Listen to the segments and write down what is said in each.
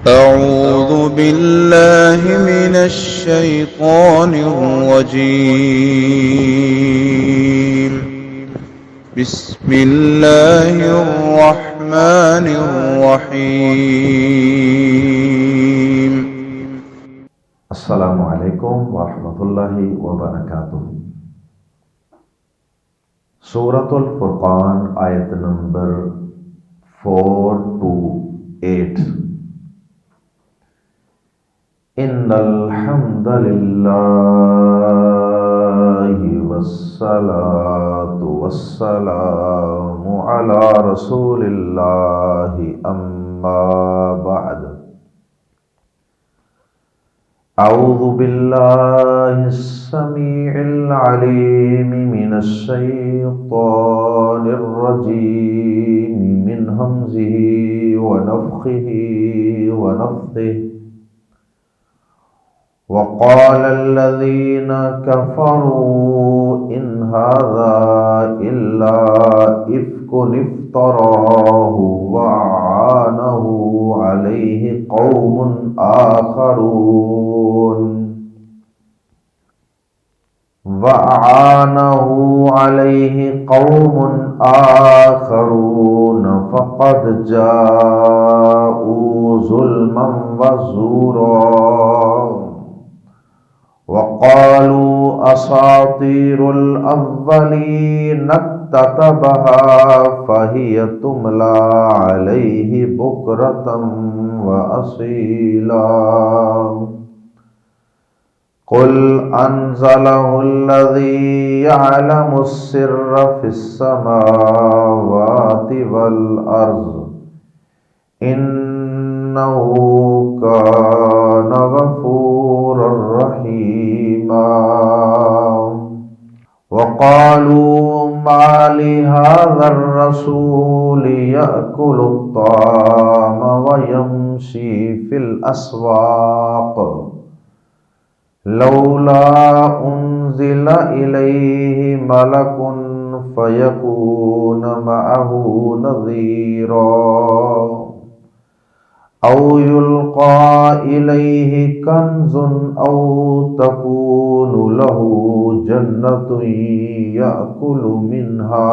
أعوذ بالله من الشيطان الرجيم. بسم الله الرحمن الرحيم. السلام علیکم ورحمۃ اللہ وبرکاتہ۔ سورۃ الفرقان آیت نمبر 4 to 8۔ ان الحمد للہ والصلاة والسلام علی رسول اللہ اما بعد۔ اعوذ باللہ السمیع العلیم من الشیطان الرجیم من ہمزہ ونفخہ ونفثہ۔ وقال الذين كفروا إن هذا إلا إفك افتراه وأعانه عليه قوم آخرون فقد جاءوا ظلما وزورا وقالوا اساطير الاولين اكتتبها فهي تملى عليه بكرة واصيلا قل انزله الذي يعلم السر في السماوات والارض انه كان غفورا رحيما۔ وقالوا ما لهذا الرسول يأكل الطعام ويمشي في الأسواق لولا أنزل إليه ملك فيكون معه نذيرا أو يلقى إليه كنز أو تكون له جنة يأكل منها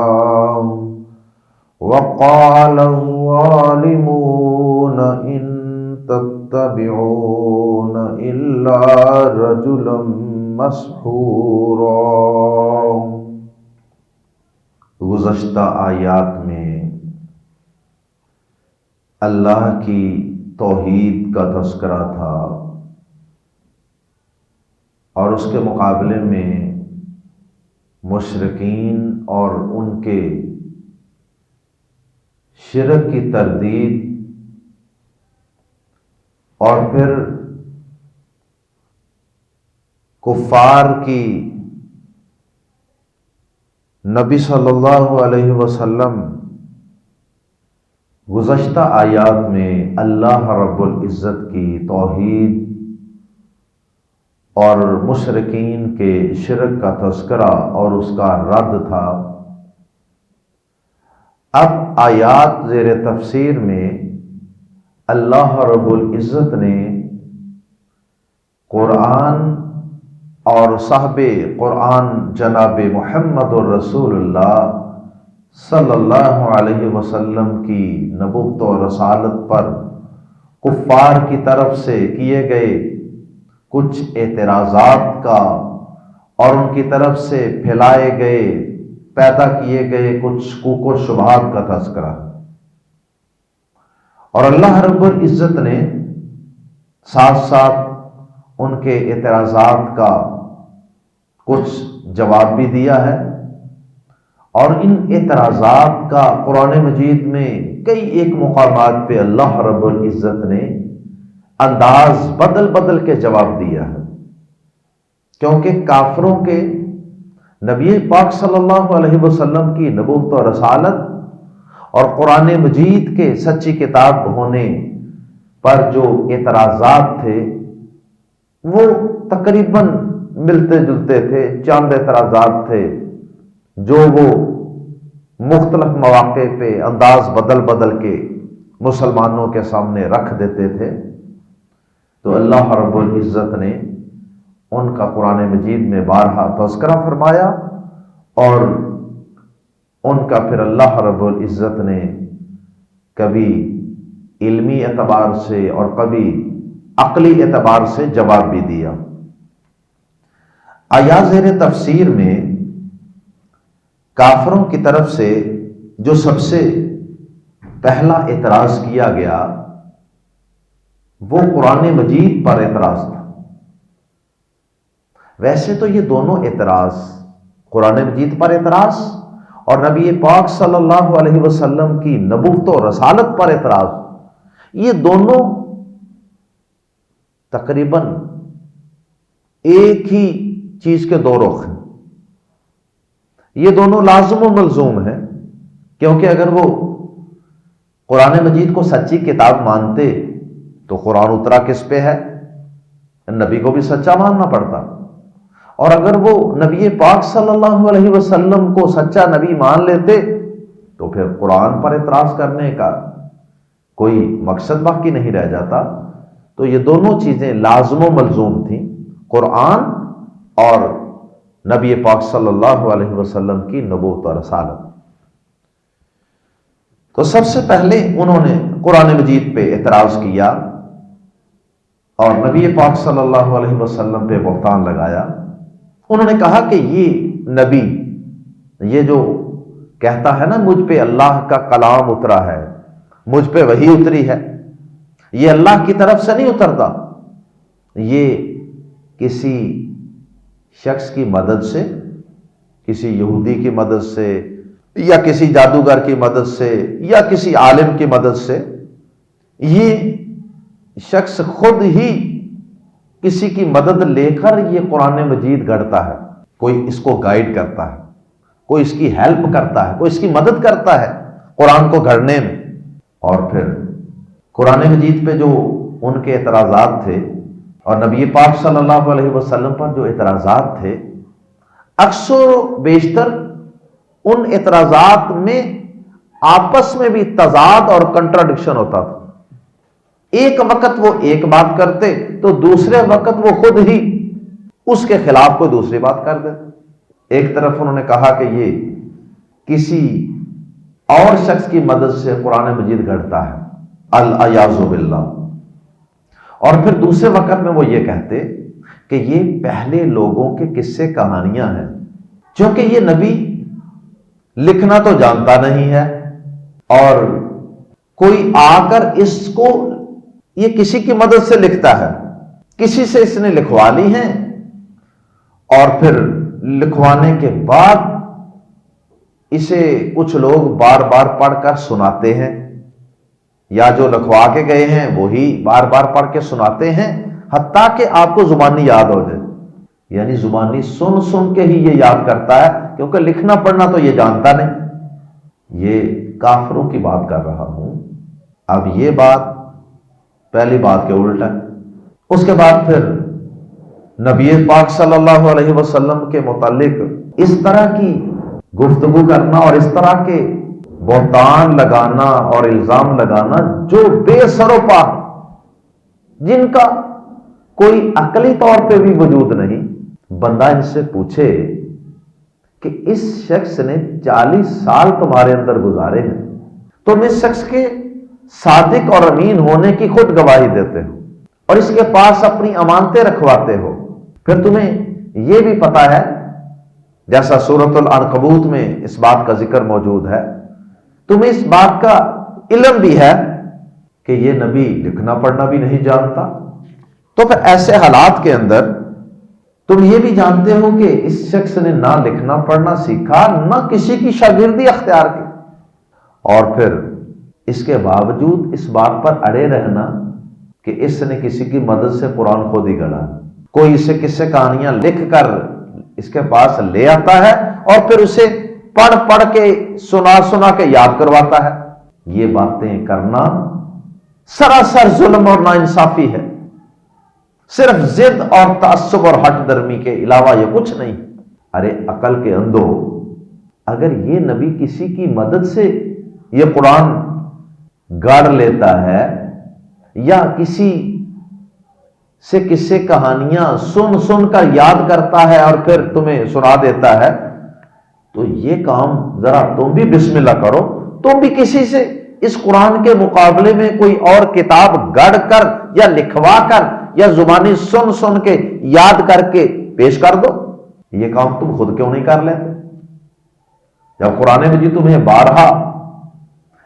وقال الظالمون إن تتبعون إلا رجلا مسحورا۔ گزشتہ آیات میں اللہ کی توحید کا تذکرہ تھا اور اس کے مقابلے میں مشرکین اور ان کے شرک کی تردید اور پھر کفار کی نبی صلی اللہ علیہ وسلم گزشتہ آیات میں اللہ رب العزت کی توحید اور مشرکین کے شرک کا تذکرہ اور اس کا رد تھا۔ اب آیات زیر تفسیر میں اللہ رب العزت نے قرآن اور صاحب قرآن جناب محمد الرسول اللہ صلی اللہ علیہ وسلم کی نبوت و رسالت پر کفار کی طرف سے کیے گئے کچھ اعتراضات کا اور ان کی طرف سے پھیلائے گئے پیدا کیے گئے کچھ شکوک و شبہات کا تذکرہ، اور اللہ رب العزت نے ساتھ ساتھ ان کے اعتراضات کا کچھ جواب بھی دیا ہے، اور ان اعتراضات کا قرآن مجید میں کئی ایک مقامات پہ اللہ رب العزت نے انداز بدل بدل کے جواب دیا ہے، کیونکہ کافروں کے نبی پاک صلی اللہ علیہ وسلم کی نبوت و رسالت اور قرآن مجید کے سچی کتاب ہونے پر جو اعتراضات تھے وہ تقریباً ملتے جلتے تھے، چند اعتراضات تھے جو وہ مختلف مواقع پہ انداز بدل بدل کے مسلمانوں کے سامنے رکھ دیتے تھے، تو اللہ رب العزت نے ان کا قرآن مجید میں بارہا تذکرہ فرمایا، اور ان کا پھر اللہ رب العزت نے کبھی علمی اعتبار سے اور کبھی عقلی اعتبار سے جواب بھی دیا۔ آیات زیر تفسیر میں کافروں کی طرف سے جو سب سے پہلا اعتراض کیا گیا وہ قرآن مجید پر اعتراض تھا۔ ویسے تو یہ دونوں اعتراض، قرآن مجید پر اعتراض اور نبی پاک صلی اللہ علیہ وسلم کی نبوت و رسالت پر اعتراض، یہ دونوں تقریباً ایک ہی چیز کے دو رخ ہیں۔ یہ دونوں لازم و ملزوم ہیں، کیونکہ اگر وہ قرآن مجید کو سچی کتاب مانتے تو قرآن اترا کس پہ ہے؟ نبی کو بھی سچا ماننا پڑتا، اور اگر وہ نبی پاک صلی اللہ علیہ وسلم کو سچا نبی مان لیتے تو پھر قرآن پر اعتراض کرنے کا کوئی مقصد باقی نہیں رہ جاتا۔ تو یہ دونوں چیزیں لازم و ملزوم تھیں، قرآن اور نبی پاک صلی اللہ علیہ وسلم کی نبوت و رسالت۔ تو سب سے پہلے انہوں نے قرآن مجید پہ اعتراض کیا اور نبی پاک صلی اللہ علیہ وسلم پہ بہتان لگایا۔ انہوں نے کہا کہ یہ نبی، یہ جو کہتا ہے نا مجھ پہ اللہ کا کلام اترا ہے، مجھ پہ وحی اتری ہے، یہ اللہ کی طرف سے نہیں اترتا، یہ کسی شخص کی مدد سے، کسی یہودی کی مدد سے یا کسی جادوگر کی مدد سے یا کسی عالم کی مدد سے، یہ شخص خود ہی کسی کی مدد لے کر یہ قرآن مجید گھڑتا ہے، کوئی اس کو گائیڈ کرتا ہے، کوئی اس کی ہیلپ کرتا ہے، کوئی اس کی مدد کرتا ہے قرآن کو گھڑنے میں۔ اور پھر قرآن مجید پہ جو ان کے اعتراضات تھے اور نبی پاک صلی اللہ علیہ وسلم پر جو اعتراضات تھے، اکثر و بیشتر ان اعتراضات میں آپس میں بھی تضاد اور کنٹراڈکشن ہوتا تھا۔ ایک وقت وہ ایک بات کرتے تو دوسرے وقت وہ خود ہی اس کے خلاف کوئی دوسری بات کر دیتے۔ ایک طرف انہوں نے کہا کہ یہ کسی اور شخص کی مدد سے قرآن مجید گھڑتا ہے، العیاذ باللہ، اور پھر دوسرے وقت میں وہ یہ کہتے کہ یہ پہلے لوگوں کے قصے کہانیاں ہیں، چونکہ یہ نبی لکھنا تو جانتا نہیں ہے اور کوئی آ کر اس کو یہ کسی کی مدد سے لکھتا ہے، کسی سے اس نے لکھوا لی ہیں اور پھر لکھوانے کے بعد اسے کچھ لوگ بار بار پڑھ کر سناتے ہیں، یا جو لکھوا کے گئے ہیں وہی بار بار پڑھ کے سناتے ہیں حتیٰ کہ آپ کو زبانی یاد ہو جائے، یعنی زبانی سن سن کے ہی یہ یاد کرتا ہے، کیونکہ لکھنا پڑھنا تو یہ جانتا نہیں۔ یہ کافروں کی بات کر رہا ہوں۔ اب یہ بات پہلی بات کے الٹ ہے۔ اس کے بعد پھر نبی پاک صلی اللہ علیہ وسلم کے متعلق اس طرح کی گفتگو کرنا اور اس طرح کے بہتان لگانا اور الزام لگانا جو بے سر و پا، جن کا کوئی عقلی طور پہ بھی وجود نہیں۔ بندہ ان سے پوچھے کہ اس شخص نے 40 سال تمہارے اندر گزارے ہیں، تم اس شخص کے صادق اور امین ہونے کی خود گواہی دیتے ہو اور اس کے پاس اپنی امانتیں رکھواتے ہو، پھر تمہیں یہ بھی پتا ہے، جیسا سورۃ العنکبوت میں اس بات کا ذکر موجود ہے، تمہیں اس بات کا علم بھی ہے کہ یہ نبی لکھنا پڑھنا بھی نہیں جانتا، تو پھر ایسے حالات کے اندر تم یہ بھی جانتے ہو کہ اس شخص نے نہ لکھنا پڑھنا سیکھا، نہ کسی کی شاگردی اختیار کی، اور پھر اس کے باوجود اس بات پر اڑے رہنا کہ اس نے کسی کی مدد سے قرآن خود ہی گڑھا، کوئی اسے قصے کہانیاں لکھ کر اس کے پاس لے آتا ہے اور پھر اسے پڑھ پڑھ کے سنا کے یاد کرواتا ہے۔ یہ باتیں کرنا سراسر ظلم اور ناانصافی ہے، صرف ضد اور تعصب اور ہٹ درمی کے علاوہ یہ کچھ نہیں۔ ارے عقل کے اندھو، اگر یہ نبی کسی کی مدد سے یہ قرآن گاڑ لیتا ہے یا کسی سے قصے کہانیاں سن سن کر یاد کرتا ہے اور پھر تمہیں سنا دیتا ہے، تو یہ کام ذرا تم بھی بسم اللہ کرو، تم بھی کسی سے اس قرآن کے مقابلے میں کوئی اور کتاب گڑھ کر یا لکھوا کر یا زبانی سن سن کے یاد کر کے پیش کر دو۔ یہ کام تم خود کیوں نہیں کر لیتے؟ جب قرآن مجید تمہیں بارہا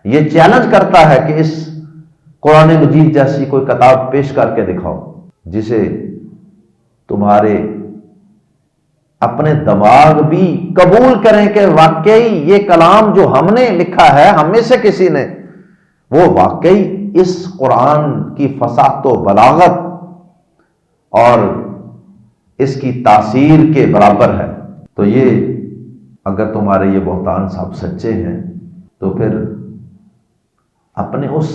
یہ چیلنج کرتا ہے کہ اس قرآن مجید جیسی کوئی کتاب پیش کر کے دکھاؤ جسے تمہارے اپنے دماغ بھی قبول کریں کہ واقعی یہ کلام جو ہم نے لکھا ہے، ہم میں سے کسی نے، وہ واقعی اس قرآن کی فصاحت و بلاغت اور اس کی تاثیر کے برابر ہے۔ تو یہ اگر تمہارے یہ بہتان سب سچے ہیں تو پھر اپنے اس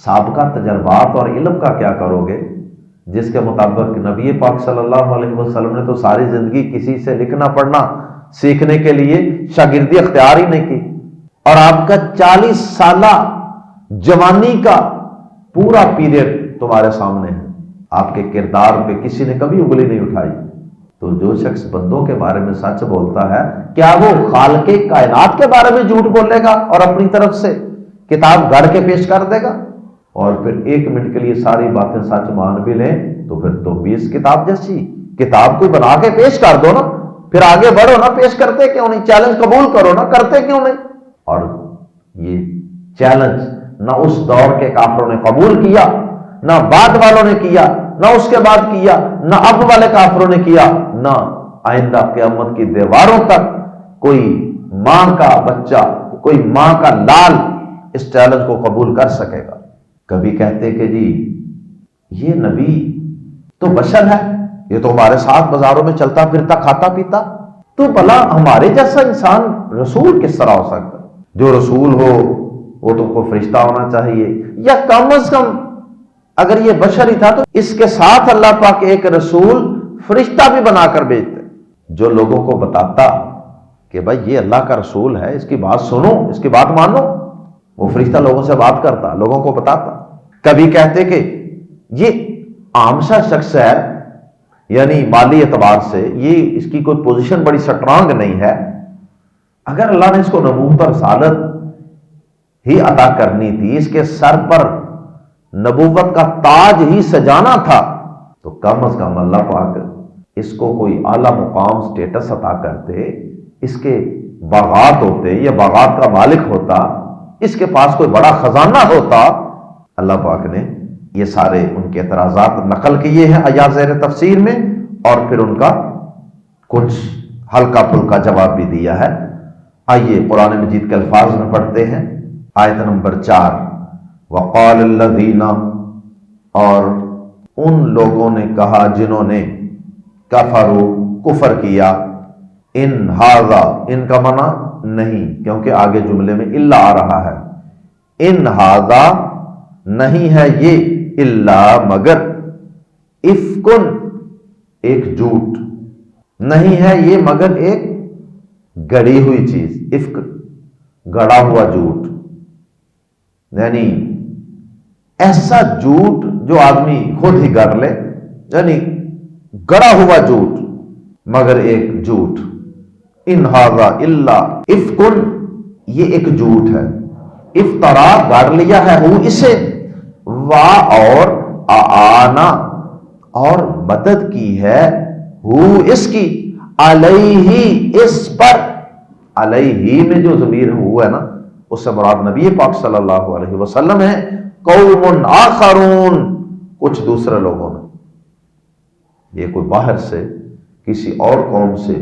سابقہ تجربات اور علم کا کیا کرو گے جس کے مطابق نبی پاک صلی اللہ علیہ وسلم نے تو ساری زندگی کسی سے لکھنا پڑھنا سیکھنے کے لیے شاگردی اختیار ہی نہیں کی، اور آپ کا 40 سالہ جوانی کا پورا پیریڈ تمہارے سامنے ہے، آپ کے کردار پہ کسی نے کبھی انگلی نہیں اٹھائی۔ تو جو شخص بندوں کے بارے میں سچ بولتا ہے، کیا وہ خالق کائنات کے بارے میں جھوٹ بولے گا اور اپنی طرف سے کتاب گھڑ کے پیش کر دے گا اور پھر 1 منٹ کے لیے ساری باتیں سچ مان بھی لیں؟ تو پھر تم بھی اس کتاب جیسی کتاب کوئی بنا کے پیش کر دو نا، پھر آگے بڑھو نا، پیش کرتے کیوں نہیں؟ چیلنج قبول کرو نا، کرتے کیوں نہیں؟ اور یہ چیلنج نہ اس دور کے کافروں نے قبول کیا، نہ بعد والوں نے کیا، نہ اس کے بعد کیا، نہ اب والے کافروں نے کیا، نہ آئندہ قیامت کی دیواروں تک کوئی ماں کا بچہ، کوئی ماں کا لال اس چیلنج کو قبول کر سکے گا۔ کبھی کہتے کہ جی یہ نبی تو بشر ہے، یہ تو ہمارے ساتھ بازاروں میں چلتا پھرتا کھاتا پیتا، تو بھلا ہمارے جیسا انسان رسول کس طرح ہو سکتا؟ جو رسول ہو وہ تم کو فرشتہ ہونا چاہیے، یا کم از کم اگر یہ بشر ہی تھا تو اس کے ساتھ اللہ پاک ایک رسول فرشتہ بھی بنا کر بھیجتے، جو لوگوں کو بتاتا کہ بھائی یہ اللہ کا رسول ہے، اس کی بات سنو، اس کی بات مانو۔ وہ فرشتہ لوگوں سے بات کرتا، لوگوں کو بتاتا۔ کبھی کہتے کہ یہ عام سا شخص ہے، یعنی مالی اعتبار سے یہ اس کی کوئی پوزیشن بڑی سٹرانگ نہیں ہے، اگر اللہ نے اس کو نبوت اور رسالت ہی عطا کرنی تھی، اس کے سر پر نبوت کا تاج ہی سجانا تھا، تو کم از کم اللہ پاک اس کو کوئی اعلیٰ مقام سٹیٹس عطا کرتے، اس کے باغات ہوتے، یہ باغات کا مالک ہوتا، اس کے پاس کوئی بڑا خزانہ ہوتا۔ اللہ پاک نے یہ سارے ان کے اعتراضات نقل کیے ہیں آیات زیر تفسیر میں، اور پھر ان کا کچھ ہلکا پھلکا جواب بھی دیا ہے۔ آئیے قرآن مجید کے الفاظ میں پڑھتے ہیں۔ آیت نمبر 4، وقال الذین، اور ان لوگوں نے کہا جنہوں نے کفروا، کفر کیا، ان ھذا، ان کا معنی نہیں، کیونکہ آگے جملے میں الا آ رہا ہے، ان ھذا نہیں ہے یہ، الا مگر، افکن ایک جھوٹ، نہیں ہے یہ مگر ایک گڑی ہوئی چیز، افک گڑا ہوا جھوٹ، یعنی ایسا جھوٹ جو آدمی خود ہی گڑ لے، یعنی گڑا ہوا جھوٹ مگر ایک جھوٹ۔ ان ھذا الا افکن، یہ ایک جھوٹ ہے، افطرا گڑ لیا ہے، ہو اسے، وا اور آنا اور مدد کی ہے، ہو اس کی، علیہ اس پر، علیہ میں جو ضمیر ہو ہے نا اس سے مراد نبی پاک صلی اللہ علیہ وسلم ہے، قوم آخرون، کچھ دوسرے لوگوں نے، یہ کوئی باہر سے کسی اور قوم سے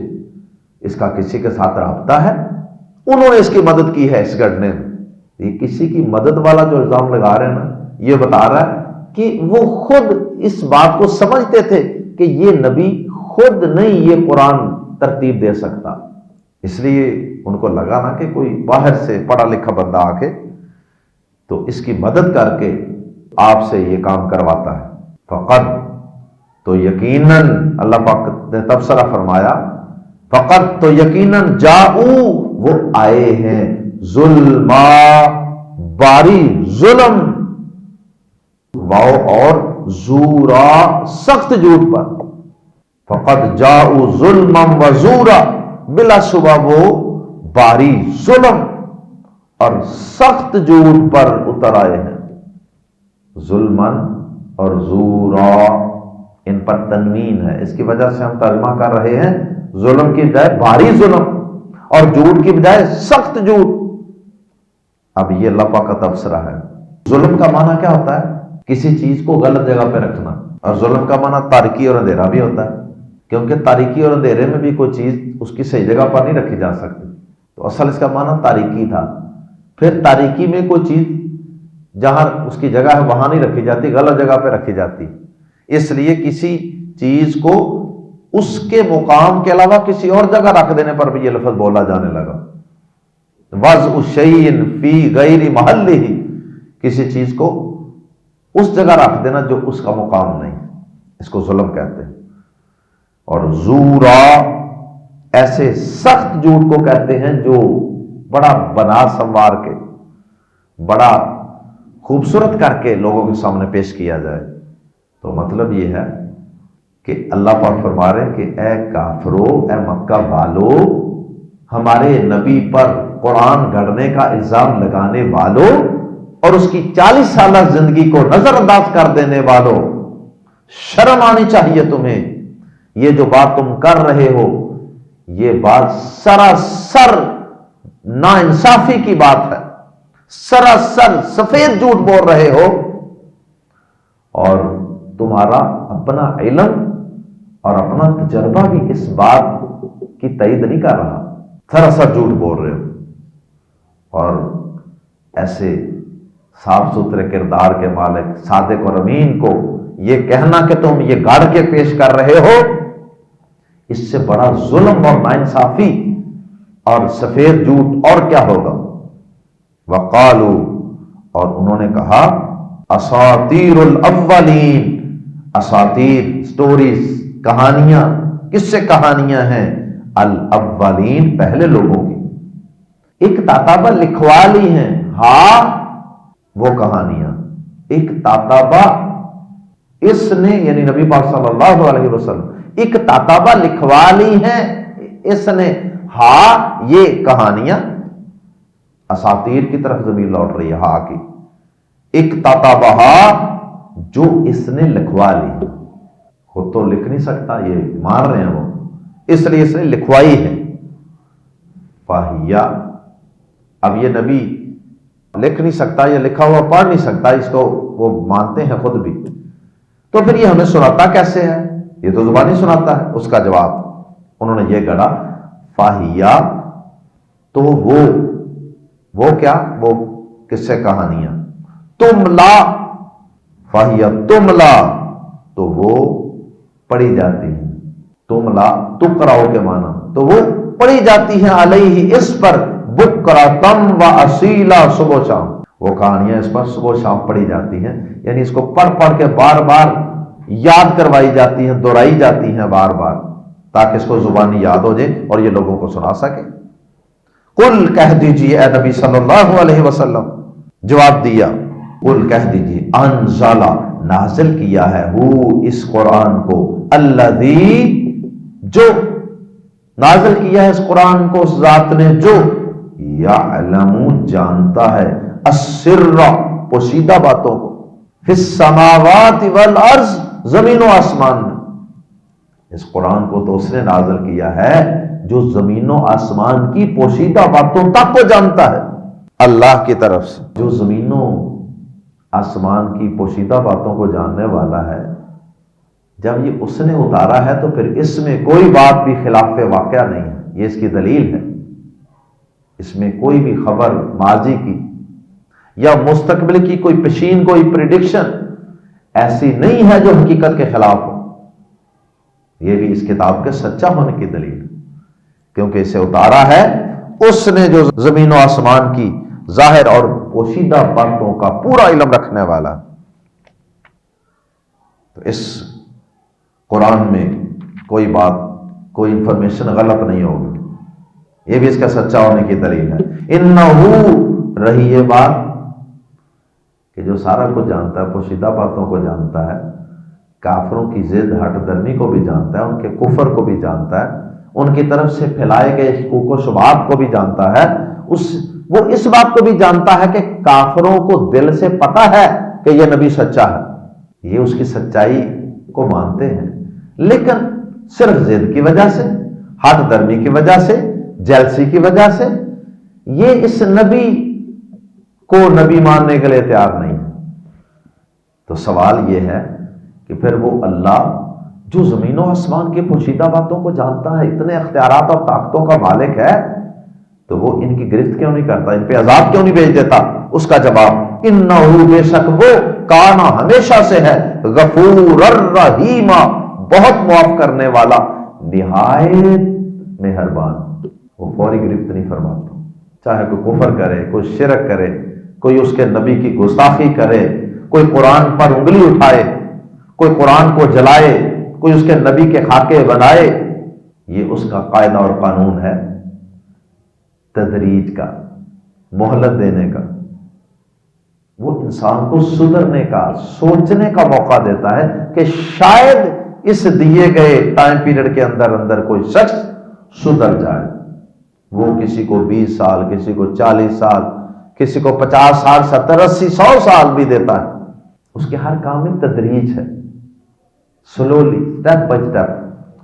اس کا کسی کے ساتھ رابطہ ہے، انہوں نے اس کی مدد کی ہے اس گڑنے میں۔ یہ کسی کی مدد والا جو الزام لگا رہے ہیں نا، یہ بتا رہا ہے کہ وہ خود اس بات کو سمجھتے تھے کہ یہ نبی خود نہیں یہ قرآن ترتیب دے سکتا، اس لیے ان کو لگا نا کہ کوئی باہر سے پڑھا لکھا بندہ آ کے تو اس کی مدد کر کے آپ سے یہ کام کرواتا ہے۔ فقط، تو یقیناً، اللہ پاک نے تبصرہ فرمایا، فقط تو یقیناً، جاؤ وہ آئے ہیں، ظلما باری ظلم، واؤ اور زورا، سخت جھوٹ پر. فقد جاؤ ظلما و زورا، بلا شبہ وہ باری ظلم اور سخت جھوٹ پر اتر آئے ہیں. ظلمن اور زورا، ان پر تنوین ہے، اس کی وجہ سے ہم ترجمہ کر رہے ہیں ظلم کی بجائے بھاری ظلم اور جھوٹ کی بجائے سخت جھوٹ. اب یہ اللہ پاک کا تبصرہ ہے. ظلم کا معنی کیا ہوتا ہے؟ کسی چیز کو غلط جگہ پہ رکھنا. اور ظلم کا معنی تاریکی اور اندھیرا بھی ہوتا ہے، کیونکہ تاریکی اور اندھیرے میں بھی کوئی چیز اس کی صحیح جگہ پر نہیں رکھی جا سکتی. تو اصل اس کا معنی تاریکی تھا. پھر تاریکی میں کوئی چیز جہاں اس کی جگہ ہے وہاں نہیں رکھی جاتی، غلط جگہ پہ رکھی جاتی. اس لیے کسی چیز کو اس کے مقام کے علاوہ کسی اور جگہ رکھ دینے پر بھی یہ لفظ بولا جانے لگا. وضع شیء فی غیر محلہ، کسی چیز کو اس جگہ رکھ دینا جو اس کا مقام نہیں، اس کو ظلم کہتے ہیں. اور زورا، ایسے سخت جھوٹ کو کہتے ہیں جو بڑا بنا سنوار کے، بڑا خوبصورت کر کے لوگوں کے سامنے پیش کیا جائے. تو مطلب یہ ہے کہ اللہ پاک فرما رہے کہ اے کافرو، اے مکہ والو، ہمارے نبی پر قرآن گھڑنے کا الزام لگانے والوں اور اس کی 40 سالہ زندگی کو نظر انداز کر دینے والوں، شرم آنی چاہیے تمہیں. یہ جو بات تم کر رہے ہو یہ بات سراسر ناانصافی کی بات ہے، سراسر سفید جھوٹ بول رہے ہو، اور تمہارا اپنا علم اور اپنا تجربہ بھی اس بات کی تائید نہیں کر رہا، سراسر جھوٹ بول رہے ہو. اور ایسے صاف ستھرے کردار کے مالک صادق اور امین کو یہ کہنا کہ تم یہ گاڑ کے پیش کر رہے ہو، اس سے بڑا ظلم اور ناانصافی اور سفید جھوٹ اور کیا ہوگا. وقالو، اور انہوں نے کہا، اساطیر الاولین، اساطیر سٹوریز، کہانیاں، کس سے کہانیاں ہیں؟ الاولین، پہلے لوگوں کی. ایک تاتابہ لکھوا لی ہیں، ہاں وہ کہانیاں ایک تاتابہ اس نے، یعنی نبی پاک صلی اللہ علیہ وسلم ایک تاتابہ لکھوا لی ہیں اس نے، ہاں یہ کہانیاں. اساطیر کی طرف ضمیر لوٹ رہی ہے ہاں کی. ایک تاتابہ جو اس نے لکھوا لی، خود تو لکھ نہیں سکتا، یہ مان رہے ہیں وہ، اس لیے اس نے لکھوائی ہے. فاہیا، اب یہ نبی لکھ نہیں سکتا، یہ لکھا ہوا پڑھ نہیں سکتا، اس کو وہ مانتے ہیں خود بھی، تو پھر یہ ہمیں سناتا کیسے ہے؟ یہ تو زبانی سناتا ہے. اس کا جواب انہوں نے یہ گڑا، فاہیا، تو وہ کیا، وہ کس سے کہانیاں، تملا، فاہیا تملا، تو وہ پڑھی جاتی ہیں. تملا تقراؤ کے معنی، تو وہ پڑھی جاتی ہیں علیہ، اس پر، بکرتم و اصیلا، صبح و شام. وہ کہانیاں اس پر صبح و شام پڑھی جاتی ہیں، یعنی اس کو پڑھ پڑھ کے بار بار یاد کروائی جاتی ہیں، دہرائی جاتی ہیں بار بار، تاکہ اس کو زبانی یاد ہو جائے اور یہ لوگوں کو سنا سکے. قل، کہہ دیجئے اے نبی صلی اللہ علیہ وسلم، جواب دیا، قل کہہ دیجئے، انزل، نازل کیا ہے، اس قرآن کو، الذی، جو نازل کیا ہے اس قرآن کو اس ذات نے جو، یعلم، جانتا ہے، السر، پوشیدہ باتوں کو، فی السماوات والارض، زمین و آسمان میں. اس قرآن کو تو اس نے نازل کیا ہے جو زمین و آسمان کی پوشیدہ باتوں تک کو جانتا ہے، اللہ کی طرف سے. جو زمین و آسمان کی پوشیدہ باتوں کو جاننے والا ہے، جب یہ اس نے اتارا ہے تو پھر اس میں کوئی بات بھی خلاف واقعہ نہیں ہے. یہ اس کی دلیل ہے. اس میں کوئی بھی خبر ماضی کی یا مستقبل کی کوئی پیشین، کوئی پریڈکشن ایسی نہیں ہے جو حقیقت کے خلاف ہو. یہ بھی اس کتاب کے سچا ہونے کی دلیل ہے، کیونکہ اسے اتارا ہے اس نے جو زمین و آسمان کی ظاہر اور پوشیدہ باتوں کا پورا علم رکھنے والا. تو اس قرآن میں کوئی بات، کوئی انفارمیشن غلط نہیں ہوگی. یہ بھی اس کا سچا ہونے کی دلیل ہے. انہو، رہی یہ بات کہ جو سارا کچھ جانتا ہے، پوشیدہ باتوں کو جانتا ہے، کافروں کی ضد ہٹ درمی کو بھی جانتا ہے، ان کے کفر کو بھی جانتا ہے، ان کی طرف سے پھیلائے گئے شکوک و شبہات کو بھی جانتا ہے، وہ اس بات کو بھی جانتا ہے کہ کافروں کو دل سے پتہ ہے کہ یہ نبی سچا ہے، یہ اس کی سچائی کو مانتے ہیں، لیکن صرف ضد کی وجہ سے، ہٹ درمی کی وجہ سے، جیلسی کی وجہ سے یہ اس نبی کو نبی ماننے کے لیے تیار نہیں۔ تو سوال یہ ہے کہ پھر وہ اللہ جو زمین و آسمان کی پوشیدہ باتوں کو جانتا ہے، اتنے اختیارات اور طاقتوں کا مالک ہے، تو وہ ان کی گرفت کیوں نہیں کرتا، ان پہ عذاب کیوں نہیں بھیج دیتا؟ اس کا جواب انہو، بے شک وہ، کانا ہمیشہ سے ہے، غفور الرحیم، بہت معاف کرنے والا، نہایت مہربان۔ وہ فوری گرفت نہیں فرماتا، چاہے کوئی کفر کرے، کوئی شرک کرے، کوئی اس کے نبی کی گستاخی کرے، کوئی قرآن پر انگلی اٹھائے، کوئی قرآن کو جلائے، کوئی اس کے نبی کے خاکے بنائے، یہ اس کا قاعدہ اور قانون ہے تدریج کا، مہلت دینے کا۔ وہ انسان کو سدھرنے کا، سوچنے کا موقع دیتا ہے کہ شاید اس دیے گئے ٹائم پیریڈ کے اندر کوئی شخص سدھر جائے۔ وہ کسی کو 20 سال، کسی کو 40 سال، کسی کو 50 سال، 70 80 100 سال بھی دیتا ہے۔ اس کے ہر کام میں تدریج ہے، سلولی، سٹیپ بائی سٹیپ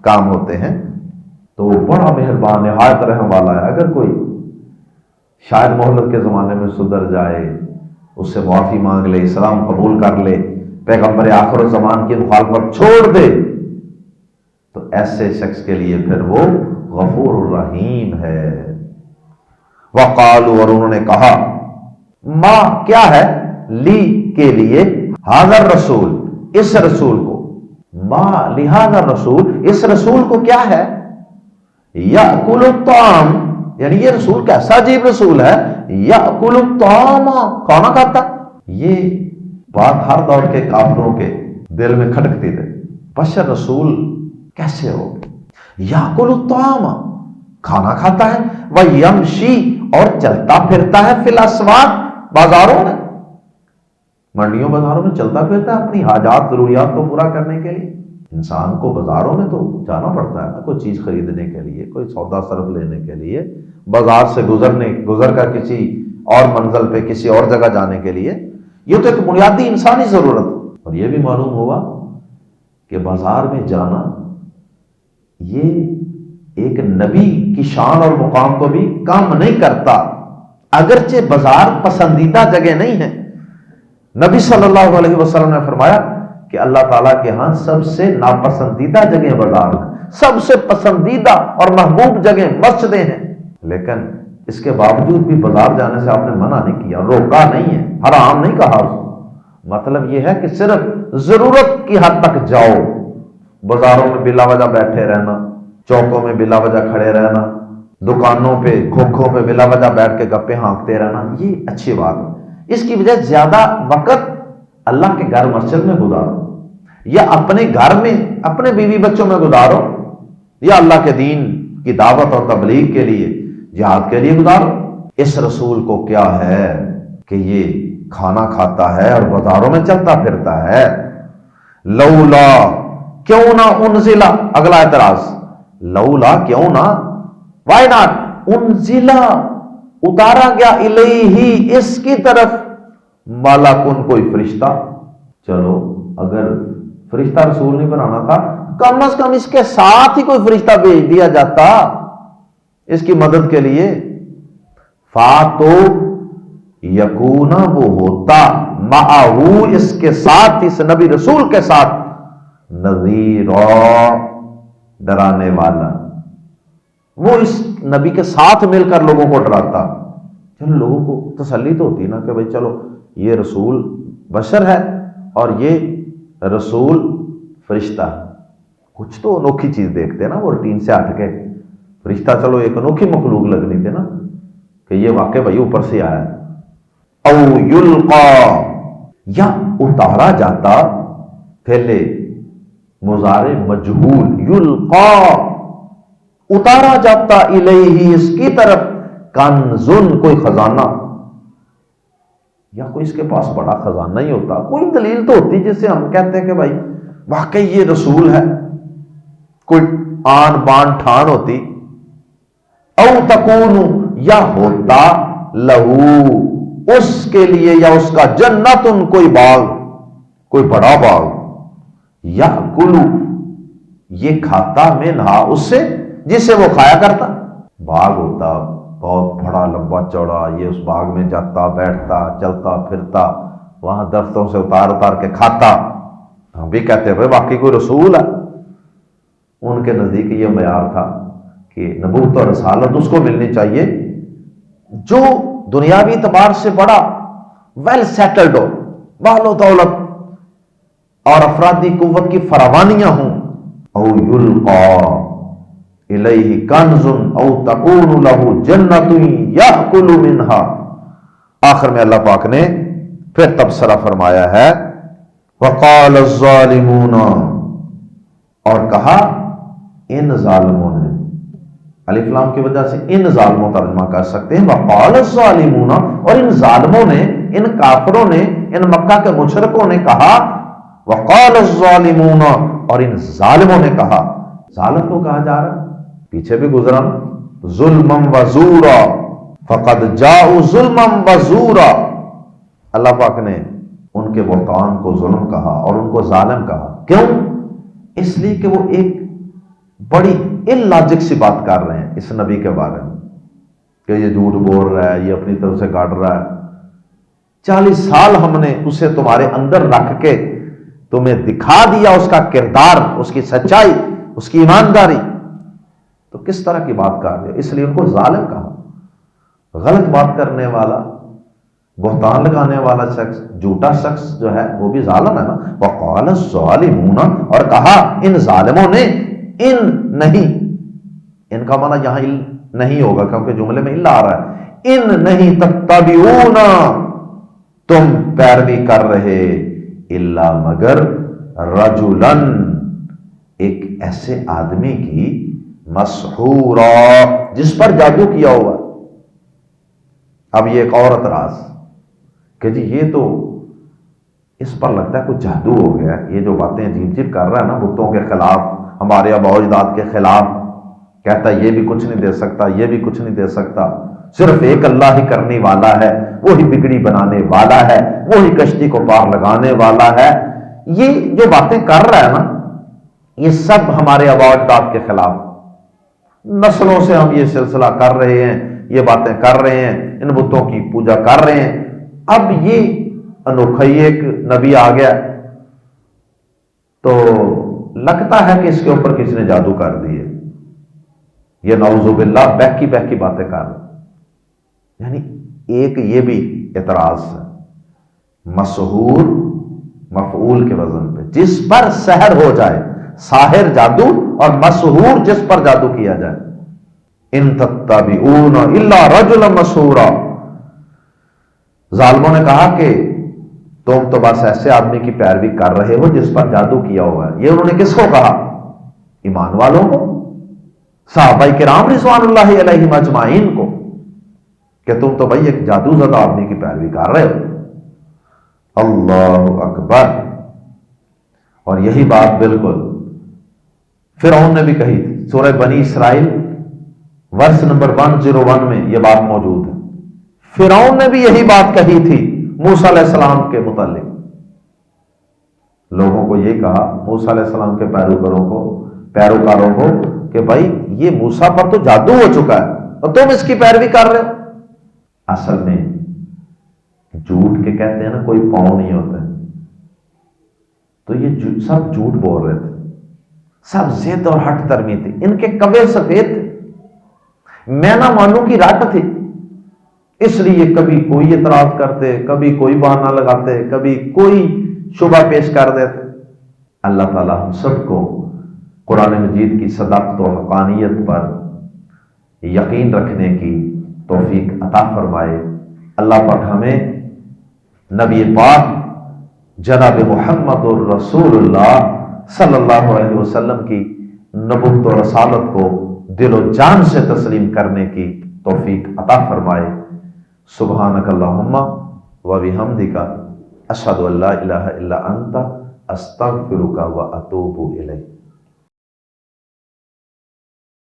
کام ہوتے ہیں۔ تو وہ بڑا مہربان، نہایت رحم والا ہے۔ اگر کوئی شاید مہلت کے زمانے میں سدھر جائے، اس سے معافی مانگ لے، اسلام قبول کر لے، پیغمبر آخر الزمان کی مخالفت چھوڑ دے، تو ایسے شخص کے لیے پھر وہ غفور الرحیم ہے۔ وقالوا، اور انہوں نے کہا، ما کیا ہے، لی کے لیے، حاضر رسول، اس رسول کو، ما لہذا رسول، اس رسول کو کیا ہے، یأکل الطعام، یعنی یہ رسول کیسا عجیب رسول ہے، یأکل الطعام، کھانا کھاتا۔ یہ بات ہر دور کے کافروں کے دل میں کھٹکتی تھی، بشر رسول کیسے ہو، یأکل الطعام، کھانا کھاتا ہے، ویمشی، اور چلتا پھرتا ہے، فی الاسواق، بازاروں میں، منڈیوں بازاروں میں چلتا پھرتا ہے اپنی حاجات ضروریات کو پورا کرنے کے لیے۔ انسان کو بازاروں میں تو جانا پڑتا ہے نا، کوئی چیز خریدنے کے لیے، کوئی سودا صرف لینے کے لیے، بازار سے گزر کر کسی اور منزل پہ کسی اور جگہ جانے کے لیے، یہ تو ایک بنیادی انسانی ضرورت۔ اور یہ بھی معلوم ہوا کہ بازار میں جانا یہ ایک نبی کی شان اور مقام کو بھی کم نہیں کرتا، اگرچہ بازار پسندیدہ جگہ نہیں ہے۔ نبی صلی اللہ علیہ وسلم نے فرمایا کہ اللہ تعالیٰ کے ہاں سب سے ناپسندیدہ جگہ بازار ہے، سب سے پسندیدہ اور محبوب جگہ مسجدیں ہیں، لیکن اس کے باوجود بھی بازار جانے سے آپ نے منع نہیں کیا، روکا نہیں ہے، حرام نہیں کہا اس کو۔ مطلب یہ ہے کہ صرف ضرورت کی حد تک جاؤ، بازاروں میں بلا وجہ بیٹھے رہنا، چوکوں میں بلا وجہ کھڑے رہنا، دکانوں پہ کھوکھوں پہ بلا وجہ بیٹھ کے گپے ہانکتے رہنا، یہ اچھی بات ہے۔ اس کی وجہ زیادہ وقت اللہ کے گھر مسجد میں گزارو، یا اپنے گھر میں اپنے بیوی بچوں میں گزارو، یا اللہ کے دین کی دعوت اور تبلیغ کے لیے، جہاد کے لیے گزارو۔ اس رسول کو کیا ہے کہ یہ کھانا کھاتا ہے اور بازاروں میں چلتا پھرتا ہے۔ لولا، کیوں نہ، انزلہ، اگلا اعتراض، لولا، کیوں نہ، وائی ناٹ، انزلہ، اتارا گیا، الیہ، اس کی طرف، ملکن، کوئی فرشتہ۔ چلو اگر فرشتہ رسول نہیں بنانا تھا، کم از کم اس کے ساتھ ہی کوئی فرشتہ بھیج دیا جاتا اس کی مدد کے لیے۔ فاتو یکونا، وہ ہوتا، معہو، اس کے ساتھ، اس نبی رسول کے ساتھ، نذیرا، ڈرانے والا، وہ اس نبی کے ساتھ مل کر لوگوں کو ڈراتا۔ چلو لوگوں کو تسلی تو ہوتی نا کہ بھئی چلو یہ رسول بشر ہے اور یہ رسول فرشتہ ہے، کچھ تو انوکھی چیز دیکھتے نا وہ روٹین سے ہٹ کے۔ فرشتہ چلو ایک انوکھی مخلوق لگنی تھی نا کہ یہ واقع بھائی اوپر سے آیا ہے۔ او یلقا، یا اتارا جاتا، پہلے مضارع مجہول، یلقا، اتارا جاتا، الیہ، اس کی طرف، کنزن، کوئی خزانہ، یا کوئی اس کے پاس بڑا خزانہ ہی ہوتا، کوئی دلیل تو ہوتی جس سے ہم کہتے ہیں کہ بھائی واقعی یہ رسول ہے، کوئی آن بان ٹھان ہوتی، او تکون یا ہوتا لہو اس کے لیے یا اس کا جنتن کوئی باغ، کوئی بڑا باغ، یا کلو یہ کھاتا منہا اس سے جسے وہ کھایا کرتا، باغ ہوتا بہت بڑا لمبا چوڑا، یہ اس باغ میں جاتا بیٹھتا چلتا پھرتا، وہاں درختوں سے اتار اتار کے کھاتا۔ ہم بھی کہتے ہیں بھائی واقعی کوئی رسول ہے۔ ان کے نزدیک یہ معیار تھا کہ نبوت اور رسالت اس کو ملنی چاہیے جو دنیاوی اعتبار سے بڑا ویل سیٹلڈ ہو، مال و دولت اور افرادی قوت کی فراوانیاں ہوں، او یلقا الیہ کنز او تکون لہ جنت یاکل منہا۔ آخر میں اللہ پاک نے پھر تبصرہ فرمایا ہے، وقال الظالمون، اور کہا ان ظالموں نے، الف لام کی وجہ سے ان ظالموں ترجمہ کر سکتے ہیں، وقال الظالمون، اور ان ظالموں نے، ان کافروں نے، ان مکہ کے مشرکوں نے کہا، وقال الظالمون، اور ان ظالموں نے کہا۔ ظالم کو کہا جا رہا ہے، پیچھے بھی گزرا، ظلما وزورا فقد جاءوا ظلما وزورا۔ اللہ پاک نے ان کے بہتان کو ظلم کہا اور ان کو ظالم کہا۔ کیوں؟ اس لیے کہ وہ ایک بڑی ان لاجک سی بات کر رہے ہیں اس نبی کے بارے میں کہ یہ جھوٹ بول رہا ہے، یہ اپنی طرف سے گاڑ رہا ہے۔ 40 سال ہم نے اسے تمہارے اندر رکھ کے تمہیں دکھا دیا اس کا کردار، اس کی سچائی، اس کی ایمانداری، تو کس طرح کی بات کر رہے؟ اس لیے ان کو ظالم کہا۔ غلط بات کرنے والا، بہتان لگانے والا شخص، جھوٹا شخص جو ہے وہ بھی ظالم ہے نا۔ وقال الظالمون، اور کہا ان ظالموں نے، ان نہیں، ان کا معنی یہاں نہیں ہوگا کیونکہ جملے میں الا آ رہا ہے، ان نہیں تتبعون، تم پیروی کر رہے، الا مگر رجلن ایک ایسے آدمی کی، مسحورا جس پر جادو کیا ہوا۔ اب یہ ایک اور اعتراض کہ جی یہ تو اس پر لگتا ہے کچھ جادو ہو گیا، یہ جو باتیں عجیب عجیب کر رہا ہے نا بتوں کے خلاف، ہمارے آباء و اجداد کے خلاف، کہتا ہے یہ بھی کچھ نہیں دے سکتا، یہ بھی کچھ نہیں دے سکتا، صرف ایک اللہ ہی کرنے والا ہے، وہی بگڑی بنانے والا ہے، وہی کشتی کو پار لگانے والا ہے۔ یہ جو باتیں کر رہا ہے نا، یہ سب ہمارے آباء و اجداد کے خلاف، نسلوں سے ہم یہ سلسلہ کر رہے ہیں، یہ باتیں کر رہے ہیں، ان بتوں کی پوجا کر رہے ہیں۔ اب یہ انوکھا ہی ایک نبی آ گیا تو لگتا ہے کہ اس کے اوپر کسی نے جادو کر دیے، یہ نعوذ باللہ بہکی بہکی باتیں کر رہے۔ یعنی ایک یہ بھی اعتراض ہے، مسحور مفعول کے وزن پہ، جس پر سحر ہو جائے، ساحر جادو، اور مسحور جس پر جادو کیا جائے۔ ان تتبعون الا رجلا مسحورا، ظالموں نے کہا کہ تم تو بس ایسے آدمی کی پیروی کر رہے ہو جس پر جادو کیا ہوا ہے۔ یہ انہوں نے کس کو کہا؟ ایمان والوں کو، صحابہ کرام رضوان اللہ علیہم اجمعین کو، کہ تم تو بھائی ایک جادو زدہ آدمی کی پیروی کر رہے ہو۔ اللہ اکبر۔ اور یہی بات بالکل فرعون نے بھی کہی تھی، سورہ بنی اسرائیل ورس نمبر 101 میں یہ بات موجود ہے۔ فرعون نے بھی یہی بات کہی تھی موسیٰ علیہ السلام کے متعلق، لوگوں کو یہ کہا، موسیٰ علیہ السلام کے پیروکاروں کو کہ بھائی یہ موسیٰ پر تو جادو ہو چکا ہے اور تم اس کی پیروی کر رہے ہو۔ اصل میں جھوٹ کے کہتے ہیں نا کوئی پاؤں نہیں ہوتا ہے، تو یہ سب جھوٹ بول رہے تھے، سب ضد اور ہٹ درمی تھی، ان کے کوے سفید تھے، میں نہ مانوں کی رٹ تھی، اس لیے کبھی کوئی اعتراض کرتے، کبھی کوئی بہانہ لگاتے، کبھی کوئی شبہ پیش کر دیتے۔ اللہ تعالیٰ ہم سب کو قرآن مجید کی صداقت و حقانیت پر یقین رکھنے کی توفیق عطا فرمائے۔ اللہ پاک ہمیں نبی پاک جناب محمد الرسول اللہ صلی اللہ علیہ وسلم کی نبوت و رسالت کو دل و جان سے تسلیم کرنے کی توفیق عطا فرمائے۔ سبحانک اللہم و بحمدک، اشہد ان لا الہ الا انت، استغفرک و اتوب الیک۔